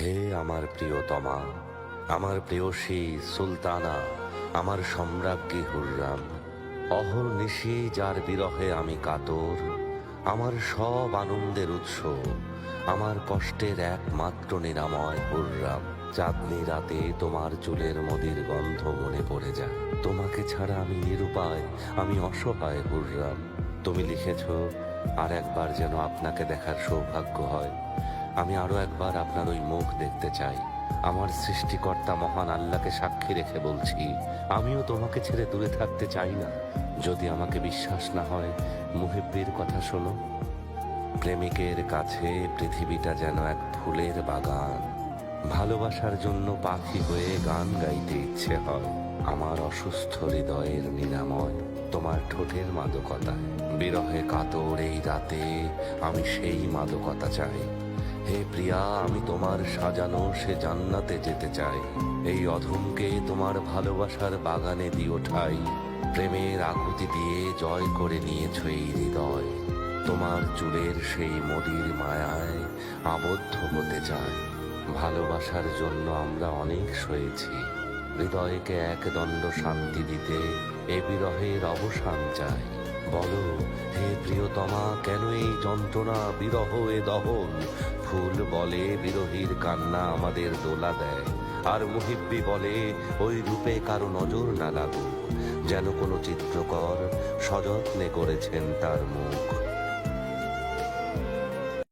হে আমার প্রিয়তমা, আমার প্রেয়সী সুলতানা, আমার সম্রাজ্ঞী হুররাম, অহর্নিশি যার বিরহে আমি কাতর, আমার সব আনন্দের উৎস, আমার কষ্টের একমাত্র নিরাময় হুররাম। চাঁদনি রাতে তোমার চুলের মদির গন্ধ মনে পড়ে যায়। তোমাকে ছাড়া আমি নিরুপায়, আমি অসহায় হুররাম। তুমি লিখেছ, আর একবার যেন আপনাকে দেখার সৌভাগ্য হয়। আমি আরো একবার আপনার ওই মুখ দেখতে চাই। আমার সৃষ্টিকর্তা মহান আল্লাহকে সাক্ষী রেখে বলছি, আমিও তোমাকে ছেড়ে দূরে থাকতে চাই না। যদি আমাকে বিশ্বাস না হয়, মুহিব্বির কথা শোনো। প্রেমিকের কাছে পৃথিবীটা যেন এক ফুলের বাগান। ভালোবাসার জন্য পাখি হয়ে গান গাইতে ইচ্ছে হয়। আমার অসুস্থ হৃদয়ের নিরাময় তোমার ঠোঁটের মাদকতায়। বিরহে কাতর এই রাতে আমি সেই মাদকতা চাই। হে প্রিয়া, আমি তোমার সাজানো সে জান্নাতে যেতে চাই। এই অধমকে তোমার ভালোবাসার বাগানে দিও ঠাই। প্রেমের আকুতি দিয়ে জয় করে নিয়েছ এই হৃদয়। তোমার চুলের সেই মদির মায়ায় আবদ্ধ হতে চাই। ভালোবাসার জন্য আমরা অনেক সয়েছি। হৃদয়কে একদণ্ড শান্তি দিতে এ বিরহের অবসান চাই। বলো হে প্রিয়তমা, কেন এই যন্ত্রণা, বিরহ এ দহন? ফুল বলে বিরহীর কান্না আমাদের দোলা দেয়, আর মুহিব্বি বলে ওই রূপে কারো নজর না লাগুক, যেন কোনো চিত্রকর সযত্নে করেছেন তার মুখ।